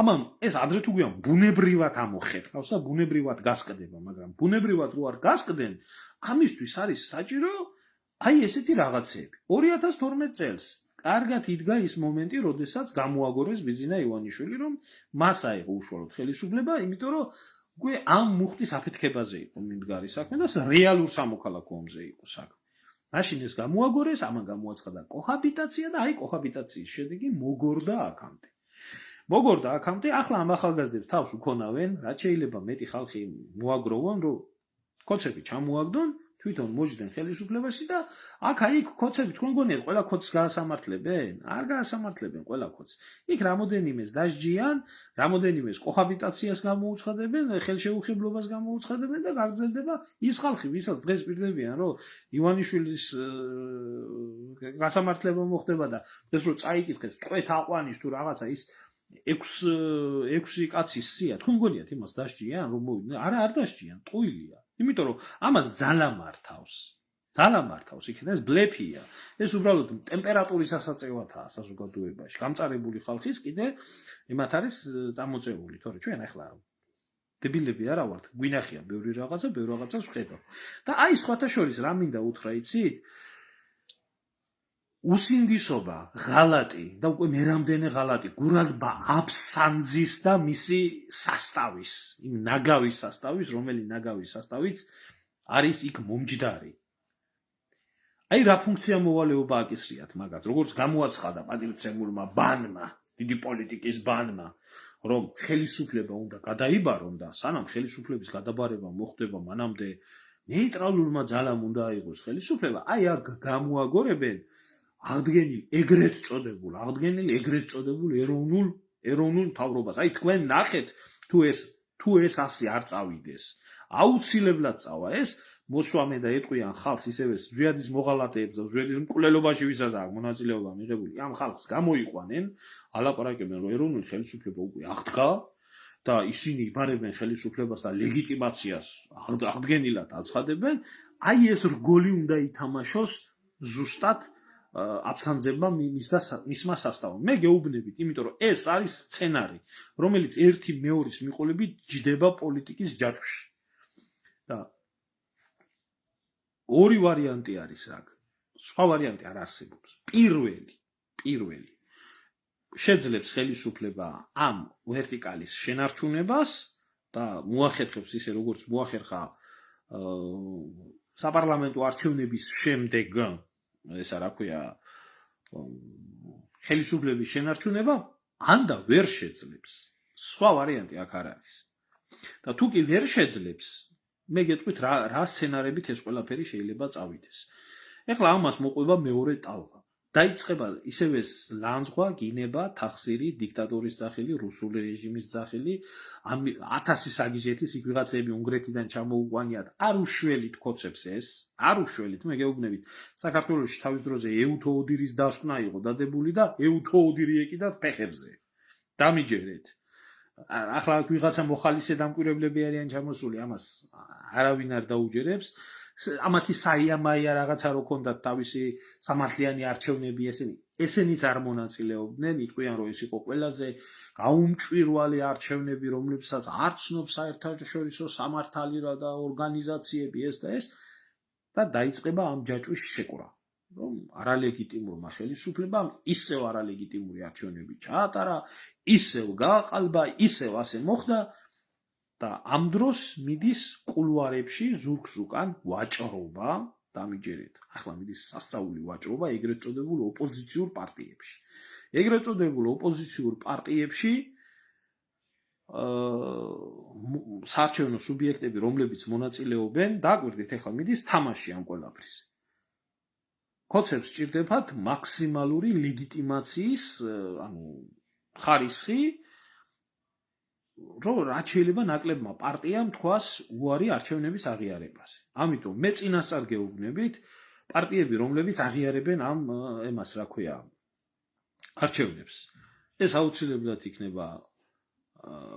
S1: ამან ეს ადრე თუ გვიან ბუნებრივად ამოხეთქავს და ბუნებრივად გასკდება, მაგრამ ბუნებრივად რო არ გასკდნენ, ამისთვის არის საჭირო აი ესეთი რაღაცები. 2012 წელს კარგად იდგა ის მომენტი, როდესაც გამოაგორეს ბიძინა ივანიშვილი, რომ მას აიღო უშუალოდ ხელისუფლება, იმიტომ რომ უკვე ამ მუხტის აფეთქებაზე იყო მიმდგარი საქმე და რეალურ სამოქალაქო ომზე იყო საქმე. მაშინ ეს გამოაგორეს, ამან გამოაცხადა კოჰაბიტაცია და აი კოჰაბიტაციის შედეგი მოგორდა აქამდე, ახლა ამ ახალგაზრდებს თავს უქონავენ, რაც შეიძლება მეტი ხალხი მოაგროვონ, რომ კოცები ჩამოაგდონ, თვითონ მოჯდნენ ხელისუფლებაში და აქ-იქ კოცები თქვენ გონიათ ყველა კოცს გაასამართლებენ? არ გაასამართლებენ ყველა კოცს. იქ რამოდენიმეს დასჯიან, რამოდენიმეს კოჰაბიტაციას გამოუცხადებენ, ხელშეუხებლობას გამოუცხადებენ და გაგრძელდება ის ხალხი, ვისაც დღეს პირდებიან, რომ ივანიშვილის გასამართლება მოხდება და დღეს რო წაიკითხეს, ტყვეთ აყვანის თუ რაღაცა ის 6 კაცის სია, თქვენ გონიათ იმას დასჯიან, რომ მოვიდნენ? არ დასჯიან, ტყუილია. იმიტომ რომ ამას ძალა მართავს, იქნება ეს ბლეფია. ეს უბრალოდ ტემპერატურის ასაწევათაა საზოგადოებაში. გამწარებული ხალხის კიდე იმათ არის წამოწეული, თორე ჩვენ ახლა დებილები არა ვართ, გვინახია ბევრი რაღაცას ვხედავ. და აი სხვათა შორის რა მინდა უთხრა, იცით? უსინდისობა, ღალატი და უკვე მერამდენე ღალატი, გურადბა აფსანძის და მისი სასტავის, იმ ნაგავის სასტავის, რომელი ნაგავის სასტავიც არის იქ მომჯდარი. აი რა ფუნქცია მოვალეობა აკისრიათ მაგათ, როგორც გამოაცხადა პატივცემულმა ბანმა, დიდი პოლიტიკის ბანმა, რომ ხელისუფლება უნდა გადაიბარონ და სანამ ხელისუფლების გადაბარება მოხდება, მანამდე ნეიტრალურმა ძალამ უნდა აიღოს ხელისუფლება, აი აქ გამოაგორებენ აღდგენილ ეგრეთ წოდებულ ეროვნულ მთავრობას. აი თქვენ ნახეთ თუ ეს ასე არ წავიდეს, აუცილებლად წავა ეს მოსვამე და ეტყვიან ხალხს ისევე ზვიადის მოღალატეებს და ზვიადის მკვლელობაში ვისაც აქვს მონაწილეობა მიღებული, ამ ხალხს გამოიყვანენ, ალაპარაკებენ რომ ეროვნული ხელისუფლება უკვე აღდგა და ისინი იბარებენ ხელისუფლებას და ლეგიტიმაციას აღდგენილად აცხადებენ, აი ეს რგოლი უნდა ითამაშოს ზუსტად აბსანძებმა მისმა სასწაულმა. მე გეუბნებით, იმიტომ რომ ეს არის სცენარი, რომელიც ერთი მეორის მიყოლებით ჯდება პოლიტიკის ჯაჭვში. და ორი ვარიანტი არის აქ. სხვა ვარიანტი არ არსებობს. პირველი შეძლებს ხელისუფლება ამ ვერტიკალის შენარჩუნებას და მოახერხებს ისე როგორც მოახერხა საპარლამენტო არჩევნების შემდეგ ესა რა ქვია ხელისუფლების შენარჩუნება, ან და ვერ შეძლებს. სხვა ვარიანტი აქ არ არის. და თუ კი ვერ შეძლებს, მე გეტყვით რა სცენარებით ეს ყველაფერი შეიძლება წავიდეს. ეხლა ამას მოყვება მეორე ტალღა. დაიწყება ისევე ლანძღვა, გინება, თახსირი, დიქტატორის სახელი, რუსული რეჟიმის სახელი, 1000 საგიჟეთის იქ ვიღაცები უნგრეთიდან ჩამოუყვანიათ. არ უშველით ქოცებს ეს, არ უშველით, მე გეუბნებით, საქართველოში თავის დროზე ეუთო ოდირის დასკვნა იყო დადებული და ეუთო ოდირი ეკიდა ფეხებზე. დამიჯერეთ. ახლა ვიღაცა მოხალისე დამკვირვებლები არიან ჩამოსული, ამას არავინ არ დაუჯერებს. ამათი საიამაია რაღაცა რო ქონდათ თავისი სამართლიანი არჩევნები, ესენიც არ მონაწილეობდნენ, იტყვიან რომ ეს იყო ყველაზე გაუმჭვირვალე არჩევნები, რომლებსაც არ ცნობს საერთაშორისო სამართალი და ორგანიზაციები ეს და დაიწყება ამ ჯაჭვის შეკვრა. რომ არალეგიტიმურმა ხელისუფლებამ ისევ არალეგიტიმური არჩევნები ჩაატარა, ისევ გააყალბა, ისევ ასე მოხდა. და ამ დროს მიდის კულუარებში ზურგს უკან ვაჭრობა, დამიჯერეთ. ახლა მიდის სასწაული ვაჭრობა ეგრეთ წოდებულ ოპოზიციურ პარტიებში. ეგრეთ წოდებულ ოპოზიციურ პარტიებში საარჩევნო სუბიექტები, რომლებიც მონაწილეობენ, დაგვირდით, ახლა მიდის თამაში ამ ყველაფრის. ქოცებს სჭირდებათ მაქსიმალური ლეგიტიმაციის, ხარისხი, რომ რაც შეიძლება ნაკლებმა პარტიამ თქვას უარი არჩევნების აღიარებაზე. ამიტომ მე წინასწარ გეუბნებით, პარტიები, რომლებიც აღიარებენ ამ ემას, რა ქვია, არჩევნებს. ეს აუცილებლად იქნება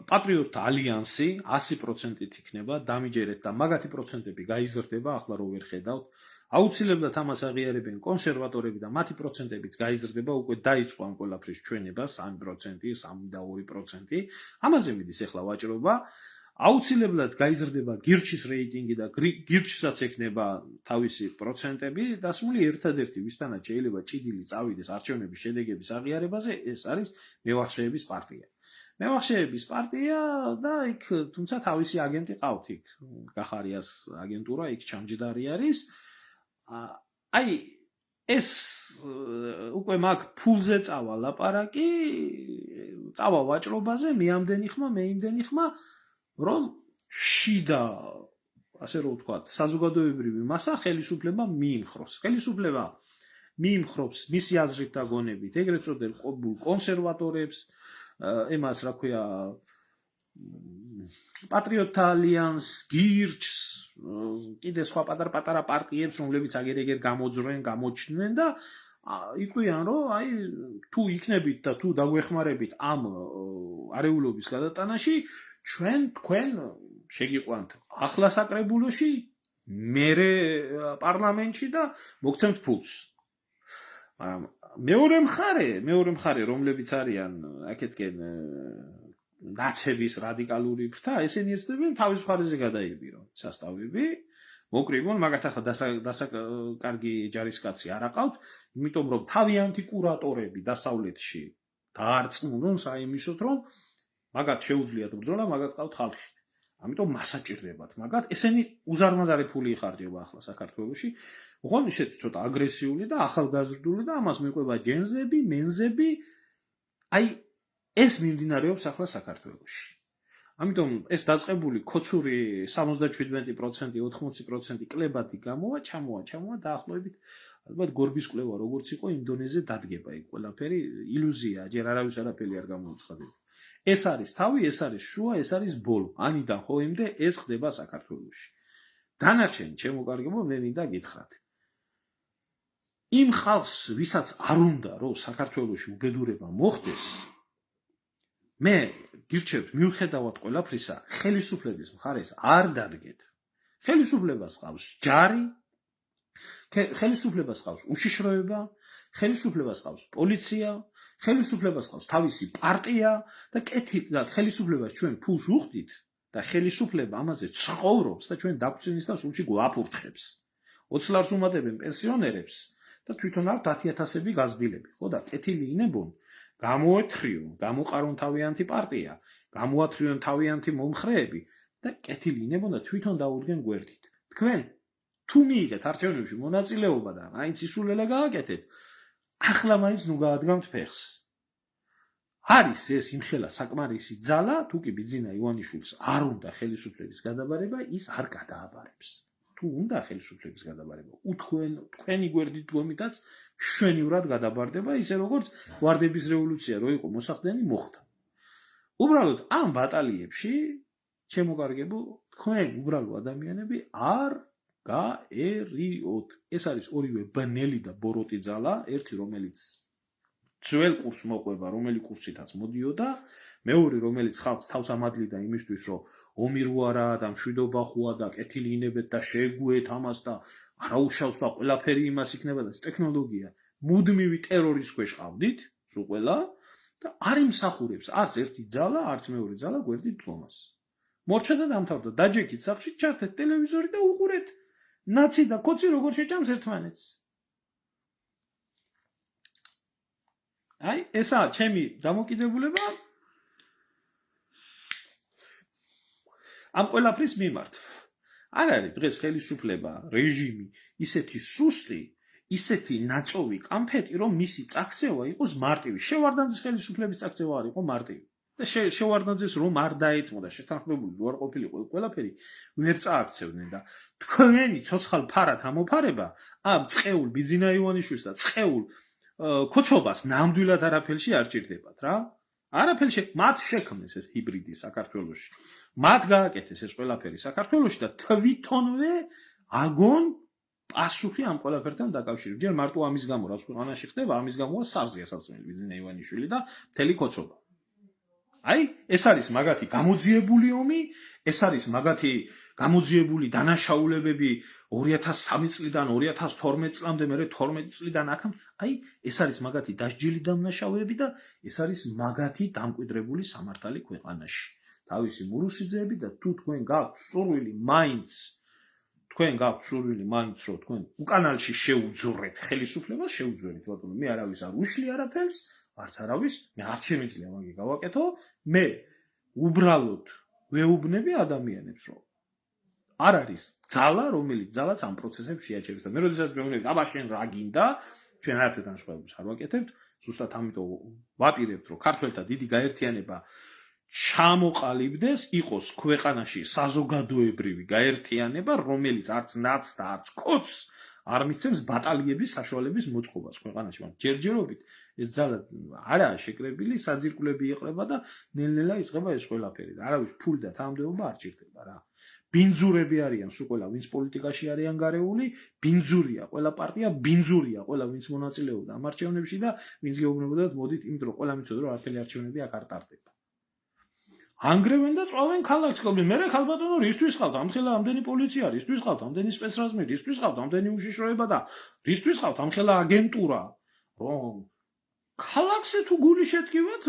S1: პატრიოტთა ალიანსი, 100%-ით იქნება, დამიჯერეთ და მაგათი პროცენტები გაიზრდება, ახლა რო ვერ ხედავთ. აუცილებლად ამას აღიარებენ კონსერვატორები და მათი პროცენტებიც გაიზრდება, უკვე დაიწყო ამ ყველაფრის ჩვენება 3%, 3.2%. ამაზე მიდის ახლა ვაჭრობა. აუცილებლად გაიზრდება გირჩის რეიტინგი და გირჩსაც ექნება თავისი პროცენტები. დასმული ერთადერთი, ვისთანაც შეიძლება ჭიდილი წავიდეს არჩევნების შედეგების აღიარებაზე, ეს არის მევახშეების პარტია. მევახშეების პარტია და იქ თუმცა თავისი აგენტი ყავთ იქ. გახარიას აგენტურა იქ ჩამჯდარი არის. აი ეს უკვე მაგ ფულზე წავა ლაპარაკი, წავა ვაჭრობაზე, მე ამდენი ხმა, მე იმდენი ხმა, რომ შიდა, ასე რომ ვთქვათ, საზოგადოებრივი მასა ხელისუფლება მიიმხროს. ხელისუფლება მიიმხრობს მისი აზრით და გონებით, ეგრეთ წოდებულ კონსერვატორებს, ემას რა ქვია, პატრიოტთა ალიანსს, გირჩს, კიდე სხვა პატარ-პატარა პარტიებს, რომლებიც აგერ-ეგერ გამოძრენ, გამოჩნდნენ და იყვიან, რომ აი თუ იქნებით და თუ დაგვეხმარებით ამ არეულობის გადატანაში, თქვენ შეგიყვანთ ახლა საკრებულოში, მერე პარლამენტში და მოგცემთ ფულს. მეორე მხარე, რომლებიც არიან აქეთკენ ნაცების რადიკალური ფრთა, ესენი ეცდებიან თავის მხარეზე გადაიბირონ სასწავლები, მოკრიბონ, მაგათ ახლა დასაკარგი ჯარისკაცი არ აყავთ, იმიტომ რომ თავიანთი კურატორები დასავლეთში დაარწმუნონ საიმისოთ, რომ მაგათ შეუძლიათ ბრძოლა, მაგათ ყავთ ხალხი. ამიტომ მასაჭირდებათ მაგათ, ესენი უზარმაზარი ფული იხარჯება ახლა საქართველოში. ოღონდ ისეთი ცოტა აგრესიული და ახალგაზრდული და ამას მიყვება ჯენზები, მენზები, აი ეს მიმდინარეობს ახლა საქართველოში. ამიტომ ეს დაწყებული ქოცური 77%, 80% კლებადი გამოვა, ჩამოვა დაახლოებით ალბათ გორბის კვლევა როგორც იყო იმდონეზე დადგება იქ ყველაფერი ილუზია, ჯერ არავის არაფერი არ გამოუცხადება. ეს არის თავი, ეს არის შუა, ეს არის ბოლო. ანიდან ხოლმე ეს ხდება საქართველოში. დანარჩენი ჩემო კარგებო, მე მინდა გითხრათ. იმ ხალხს, ვისაც არ უნდა, რომ საქართველოში უბედურება მოხდეს, მე გირჩევთ მიუხედავად ყველაფრისა, ხელისუფლების მხარეს არ დადგეთ. ხელისუფლებას ყავს ჯარი, ხელისუფლებას ყავს უშიშროება, ხელისუფლებას ყავს პოლიცია, ხელისუფლებას ყავს თავისი პარტია და ხელისუფლებას ჩვენ ფულს უხდით და ხელისუფლება ამაზე ცხოვრობს და ჩვენ დაგვწინის და სულში გვაფურთხებს. 20 ლარს უმატებენ პენსიონერებს და თვითონ აქვთ 10,000-ები გაზრდილები, ხო და კეთილი ინებონ, გამოეთრიონ, გამოყარონ თავიანთი პარტია, გამოათრიონ თავიანთი მომხრეები და კეთილი ინებონ და თვითონ დაუდგენ გვერდით. თქვენ თუ მიიღეთ არჩევნებში მონაწილეობა და მაინც ისულელა გააკეთეთ, ახლა მაინც ნუ გაადგამთ ფეხს. არის ეს იმხელა საკმარისი ძალა, თუ კი ბიძინა ივანიშვილს არ უნდა ხელისუფლების გადაბარება, ის არ გადააბარებს. თუ უნდა ხელისუფლების გადაბარება, თქვენი გვერდით დგომითაც შვენივრად გადაბარდება, ისე როგორც ვარდების რევოლუცია რო იყო მოსახდენი მოხდა. უბრალოდ ამ ბატალიებში, ჩემო კარგებო, თქვენ უბრალო ადამიანები არ გაერიოთ. ეს არის ორივე ბნელი და ბოროტი ძალა, ერთი რომელიც ძველ კურსს მოყვება, რომელი კურსითაც მოდიოდა, მეორე რომელიც ხალხს თავს ამადლიდა იმისთვის, რომ ომი რო არაა და მშვიდობა ხოა და კეთილი ინებეთ და შეეგუეთ ამას და არაუშავს და ყველაფერი იმას იქნება და ტექნოლოგია მუდმივი ტერორის ქვეშ ყავდით, სულ ყველა და არ იმსახურებს არც ერთი ძალა, არც მეორე ძალა გვერდით დგომას. მორჩა და დამთავრდა, დაჯექით სახში, ჩართეთ ტელევიზორი და უყურეთ ნაცი და კოცი როგორ შეჭამს ერთმანეთს. აი, ესაა ჩემი დამოკიდებულება ამ ყველაფრის მიმართ. არ არის დღეს ხელისუფლება, რეჟიმი ისეთი სუსტი, ისეთი ნაწოვი კამფეტი, რომ მისი წაქცევა იყოს მარტივი. შევარდნაძის ხელისუფლების წაქცევა არ იყო მარტივი. და შევარდნაძეს რომ არ დაეთმოდა, შეთანხმებული რო არ ყოფილიყო ყველაფერი, ვერ წააქცევდნენ და თქვენი ცოცხალ ფარად ამოფარება ამ წყეულ ბიძინა ივანიშვილს და წყეულ ქოცობას ნამდვილად არაფერში არ ჭირდებათ რა. არაფერში მათ შექმნეს ეს ჰიბრიდი საქართველოში. მათ გააკეთეს ეს ყველაფერი საქართველოში და თვითონვე აგონ პასუხი ამ ყველაფერთან დაკავშირებით. ჯერ მარტო ამის გამო, რაც ქვეყანაში ხდება, ამის გამოა სარზია საწმელი ბიძინა ივანიშვილი და მთელი ქოცობა. აი, ეს არის მაგათი გამოძიებული ომი, ეს არის მაგათი გამოძიებული დანაშაულებები 2003 წლიდან 2012 წლამდე, მერე 12 წლიდან აქამდე. აი, ეს არის მაგათი დასჯილი დამნაშავეები და ეს არის მაგათი დამკვიდრებული სამართალი ქვეყანაში. თავისი მურუსიძეები და თუ თქვენ გაქვთ სურვილი მაინც, რომ თქვენ უკანალში შეუძურეთ ხელისუფლებას, შეუძურეთ, ბატონო, მე არავის არ უშლი არაფერს, არც არავის, მე არ შემიძლია მაგე გავაკეთო, მე უბრალოდ ვეუბნები ადამიანებს, რომ არ არის ძალა, რომელიც ძალაც ამ პროცესებს შეაჩერებს და მე როდესაც მეუბნები, აბა შენ რა გინდა, ჩვენ არაფერ განსხვავებას არ ვაკეთებთ, ზუსტად ამიტომ ვაპირებთ, რომ ქართველთა დიდი გაერთიანება ჩამოყალიბდეს, იყოს ქვეყანაში საზოგადოებრივი გაერთიანება, რომელიც არც ნაცს და არც კოცს არ მისცემს ბატალიების საშუალების მოწყობას ქვეყანაში. მაგრამ ჯერჯერობით ეს ძალა არაა შეკრებილი, საძირკვლები ეყრება და ნელ-ნელა იწყება ეს ყველაფერი და არავის ფული და თანამდებობა არ ჭირდება რა. ბინძურები არიან სულ ყველა, ვინც პოლიტიკაში არიან გარეული, ბინძურია, ყველა პარტია ბინძურია, ყველა ვინც მონაწილეობდა ამ არჩევნებში და ვინც გეუბნებოდათ მოდით, იმიტომ რომ ყველა მიცოდა რომ არაფერი არჩევნები აქ არ ტარდება. ანგრევენ და წვავენ ქალაქს, მერე ხალბატონო რისთვის ყავთ? ამხელა ამდენი პოლიცია, რისთვის ყავთ? ამდენი სპეცრაზმი, რისთვის ყავთ? ამდენი უშიშროება და რისთვის ყავთ? ამხელა აგენტურა, რომ ქალაქზე თუ გული შეტკივათ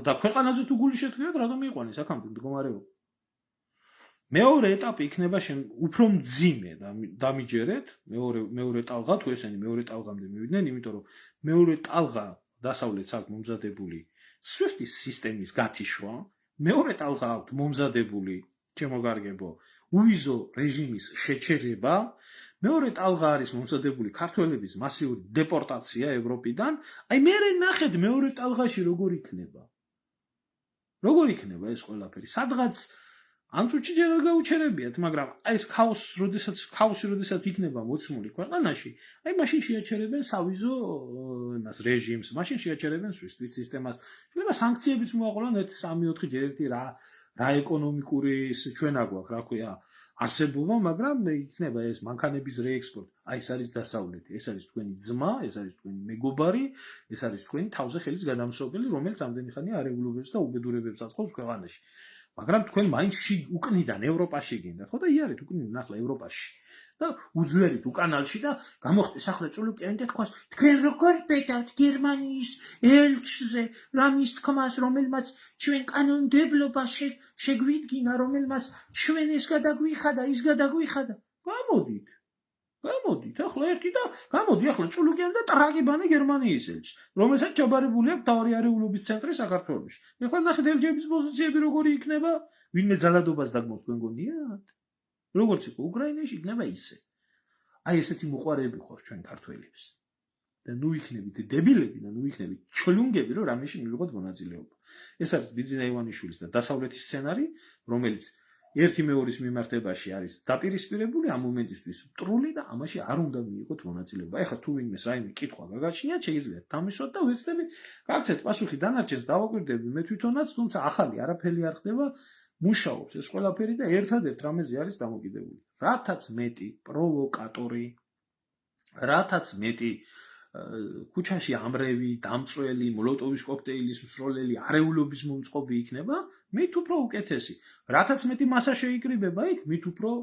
S1: და ქვეყანაზე თუ გული შეტკივათ, რატომ იყვანეს აქამდე მდგომარეობა? მეორე ეტაპი იქნება უფრო მძიმე და დამიჯერეთ, მეორე ტალღა, თუ ესენი მეორე ტალღამდე მივიდნენ, იმიტომ რომ მეორე ტალღა დასავლეთს აქვს მომზადებული SWIFT-ის სისტემის გათიშვა, მეორე ტალღა აქვს მომზადებული, ჩემო კარგებო, უვიზო რეჟიმის შეჩერება, მეორე ტალღა არის მომზადებული ქართველების მასიური დეპორტაცია ევროპიდან. აი მე ნახეთ მეორე ტალღაში როგორ იქნება ეს ყველაფერი. სადღაც ამ წუთში ჯერ არ გაუჩერებიათ, მაგრამ აი ეს ქაოსი როდესაც იქნება მოცმული ქვეყანაში, აი მაშინ შეაჩერებენ სავიზო იმას რეჟიმს, მაშინ შეაჩერებენ SWIFT სისტემას. შეიძლება სანქციებიც მოაყოლონ 1-3-4 ჯერ ერთი რა ეკონომიკური ჩვენა გვაქვს, რა ქვია, არსებობა, მაგრამ იქნება ეს მანქანების რეექსპორტი. აი ეს არის დასავლეთი, ეს არის თქვენი ძმა, ეს არის თქვენი მეგობარი, ეს არის თქვენი თავზე ხელის გადამსწრებელი, რომელიც ამდენი ხანია არეულობებს და უბედურებებს აწყობს ქვეყანაში. მაგრამ თქვენ მაინც უკნიდან ევროპაში გინდათ, ხო და იარეთ უკნიდან ახლა ევროპაში. და უძვერით უკანალში და გამოხდეს ახლა წულუკიანი და თქვას, თქვენ როგორ ბედავთ გერმანიის ელჩზე, რამის თქმას, რომელმაც ჩვენ კანონმდებლობა შეგვიდგინა, რომელმაც ჩვენ ეს გადაგვიხადა, ის გადაგვიხადა. გამოდით, ახლა ერთი და გამოდი ახლა წულუკიანი და ტრაგებანი გერმანიის ელჩს, რომელსაც ჩაბარებული აქვს თავარი არეულობის ცენტრი საქართველოში. ახლა ნახეთ ელჩების პოზიციები როგორი იქნება, ვინმე ძალადობას დაგმოს თქვენ გონიათ? როგორც იყო უკრაინაში იქნება ისე. აი ესეთი მოყვარეები ყავს ჩვენ ქართველებს. და ნუ იქნებით დებილები და ნუ იქნებით ჩლუნგები, რომ რამეში მივიღოთ მონაწილეობა. ეს არის ბიძინა ივანიშვილის და დასავლეთის სცენარი, რომელიც ერთი მეორის მიმართებაში არის დაპირისპირებული ამ მომენტისთვის მტრული და ამაში არ უნდა მიიღოთ მონაწილეობა. ეხლა თუ ვინმეს რაიმე კითხვა გაგაჩნიათ, შეგიძლიათ დამისვათ და ვეცდებით გაგცეთ პასუხი დანარჩენს დავაკვირდები მე თვითონაც, თუმცა ახალი არაფერი არ ხდება. მუშაობს ეს ყველაფერი და ერთადერთ რამეზე არის დამოკიდებული. რათაც მეტი პროვოკატორი, რათაც მეტი ქუჩაში ამრევი, დამწველი, მოლოტოვის კოქტეილის მსროლელი, არეულობის მომწყობი იქნება, მით უფრო უკეთესი. რათაც მეტი მასა შეიკრიბება იქ, მით უფრო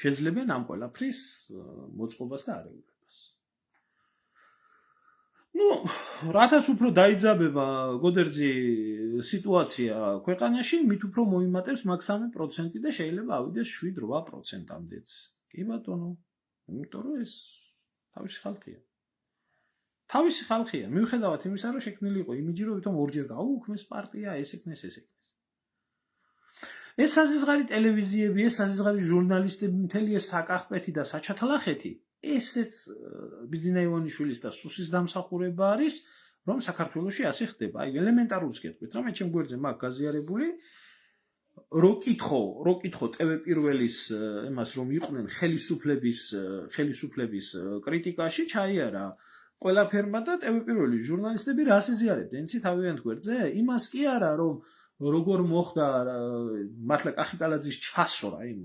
S1: შეძლებენ ამ ყველაფრის მოწყობას და არეულობას. ნუ, რათაც უფრო დაიძაბება გოდერძი სიტუაცია ქვეყანაში, მით უფრო მოიმატებს მაგ 3% და შეიძლება ავიდეს 7-8%-მდეც. კი ბატონო, იმიტომ რომ ეს თავისი ხალხია. თავისი ხალხია, მიუხედავად იმისა, რომ შექმნილი იყო იმიჯი, რომ თვითონ ორჯერ გაუქმეს პარტია, ეს ეკნეს. ეს საზღვარი ტელევიზიები, ეს საზღვარი ჟურნალისტები, მთელი ეს საკახპეთი და საჩათლახეთი, ესეც ბიძინა ივანიშვილის და სუსის დამსახურება არის, რომ საქართველოში ასე ხდება. აი ელემენტარულს გეტყვით, რა მე ჩემ გვერდზე მაგ გაზიარებული, რო კითხო TV პირველის იმას რომ იყვნენ ხელისუფლების კრიტიკაში ჩაიარა ყველაფერმა და TV პირველის ჟურნალისტები რას იზიარებდნენ იცი თავიანთ გვერდზე? იმას კი არა რომ როგორ მოხდა მართლა კახიკალაძის ჩასვლა იმ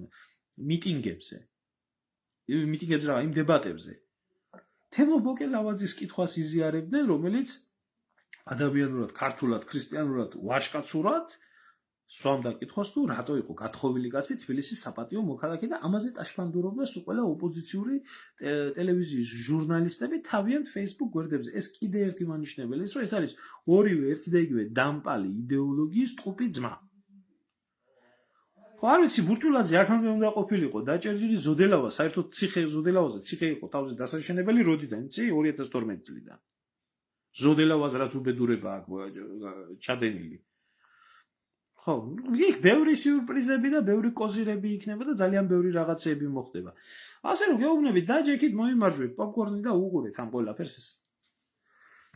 S1: მიტინგებზე რა იმ დებატებზე. თემო ბოკელავაძის კითხვას იზიარებდნენ, რომელიც ადამიანურად, ქართულად, ქრისტიანულად, ვაჟკაცურად სვამდა კითხვას თუ რატო იყო გათხოვილი კაცი თბილისის საპატიო მოქალაქე და ამაზე ტაშფანდურობდა სულ ყველა ოპოზიციური ტელევიზიის ჟურნალისტები თავიანთ Facebook გვერდებზე. ეს კიდე ერთი მანიშნებელი ის რომ ეს არის ორივე ერთი და იგივე დამპალი იდეოლოგიის ტყუპი ძმა. ხო არ ვიცი ბურჭულაძე აქამდე უნდა ყოფილიყო დაჭერილი ზოდელავა საერთოდ ციხე იყო თავზე დასაშენებელი როდიდან იცი 2012 წლიდან. ზოდელავას რაც უბედურება აქვს ჩადენილი. ხო, იქ ბევრი სიურპრიზები და ბევრი კოზირები იქნება და ძალიან ბევრი რაღაცები მოხდება. ასე რომ გეუბნებით დაჯექით, მოიმარჯვეთ პოპკორნი და უყურეთ ამ ყველაფერს.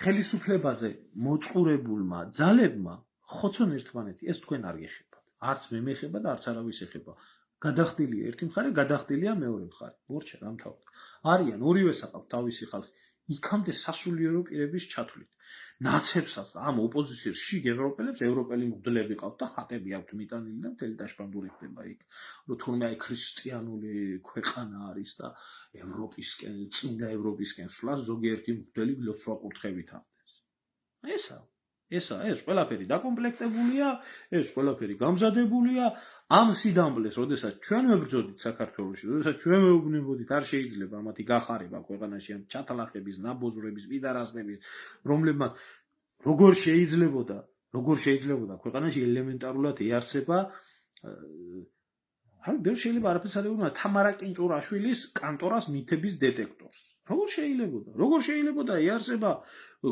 S1: ხელისუფლებაზე მოწყურებულმა ძალებმა ხოცონ ერთმანეთი, ეს თქვენ არ გეხებათ. არც მე მეხება და არც არავის ეხება. გადახდილია ერთი მხარე, გადახდილია მეორე მხარე. მორჩა დამთავრდა. არიან ორივე საყავთ თავისი ხალხი. იქამდე სასულიერო პირების ჩათვლით. ნაცებსაც და ამ ოპოზიციის შიგ ევროპელებს ევროპელი მღვდლები ყავთ და ხატები აქვთ მიტანილი და მთელი დაშფანდური ხდება იქ. რომ თურმე აი ქრისტიანული ქვეყანა არის და ევროპისკენ, წმინდა ევროპისკენ სვლა ზოგიერთი მღვდელი ლოცვა კურთხევით ახდენს. ეს ყველაფერი დაკომპლექტებულია, ეს ყველაფერი გამზადებულია ამ სიდამბლეს, როდესაც ჩვენ ვებრძოდით საქართველოში, როდესაც ჩვენ ვეუბნებოდით, არ შეიძლება მათი გახარება ქვეყანაში ამ ჩათალახების, ნაბოზრების, პიდარასების, რომლებმაც როგორ შეიძლებოდა ქვეყანაში елемენტარულად ეარსება ვერ შეიძლება არაფერს არ ეუბნება თამარა კინწურაშვილის კანტორას მითების დეტექტორს. როგორ შეიძლება ეარსება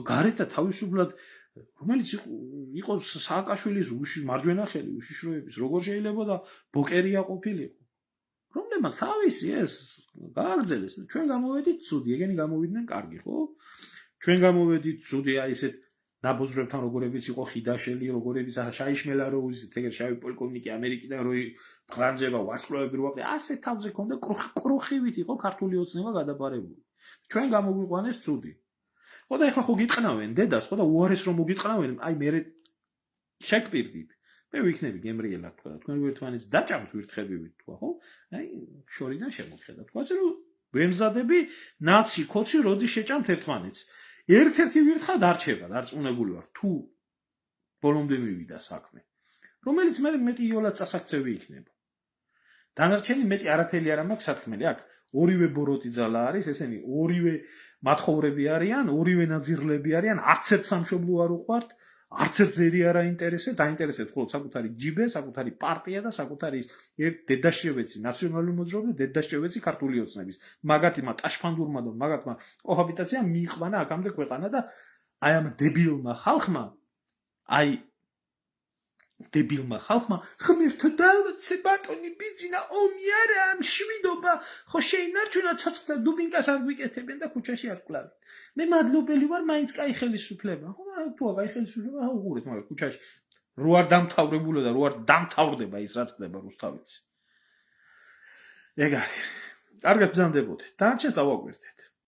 S1: გარეთ და თავისუფლად რომელიც იყოს სააკაშვილის მარჯვენა ხელი უშიშროების, როგორ შეიძლება ბოკერია ყოფილიყო. რომლებმაც თავისი ეს გააგრძელეს. ჩვენ გამოვედით ცუდი, ეგენი გამოვიდნენ კარგი, ხო? ჩვენ გამოვედით ცუდი, აი ესეთ ნაბოზრებთან როგორებიც იყო ხიდაშელი, როგორებიც შაიშმელა როუზი, ეგრე შავი პოლკოვნიკი ამერიკიდან როი ფრანძება ვარსკვლავები რო აყდა, ასე თავზე ქონდა კროხივით იყო ქართული ოცნება გადაბარებული. ჩვენ გამოგვიყვანეს ცუდი. ხო და ეხლა ხო გიტყნავენ დედას, ხო და უარეს რომ მოგიტყნავენ, აი მე შეკპირდით. მე ვიქნები გემრიელა თქვა და თქვენ ერთმანეთს დაჭამთ ვირთხებივით თქვა, ხო? აი შორიდან შემოგხედა. თქვა ასე რომ ვემზადები ნაცი ქოცი როდის შეჭამთ ერთმანეთს. ერთ-ერთი ვირთხა დარჩება, დარწმუნებული ვარ, თუ ბოლომდე მივიდა საქმე. რომელიც მე მეტი იოლად წასაქცევი იქნება. დანარჩენი მეტი არაფერი არ მაქვს სათქმელი. აქ ორივე ბოროტი ძალა არის, ესენი ორივე მათხოვრები არიან, ორივე ნაძირლები არიან, არც ერთ სამშობლო არ უყვართ, არც ერთ ზერი არ აინტერესებს, დაინტერესებს მხოლოდ საკუთარი ჯიბე, საკუთარი პარტია და საკუთარი ერთ დედაშევეცი, ნაციონალური მოძრაობა, დედაშევეცი ქართული ოცნების. მაგათმა ტაშფანდურმა და მაგათმა კოჰაბიტაციამ მიიყვანა აქამდე ქვეყანა და აი ამ დებილმა ხალხმა დებილმა ხალხმა ღმერთო დაალოცე ბატონი ბიძინა ომი არა ამ შვიდობა ხო შეინარჩუნა ცოცხლად დუბინკას არ გვიკეთებენ და ქუჩაში არ კლავენ მე მადლობელი ვარ მაინც კაი ხელისუფლება ხო თუ კაი ხელისუფლება უყურეთ მაგრამ ქუჩაში რო არ დამთავრებულა და რო არ დამთავრდება ის რაც ხდება რუსთავის ეგ არის კარგად ბრძანდებოდეთ და არჩენს დავაგვერდეთ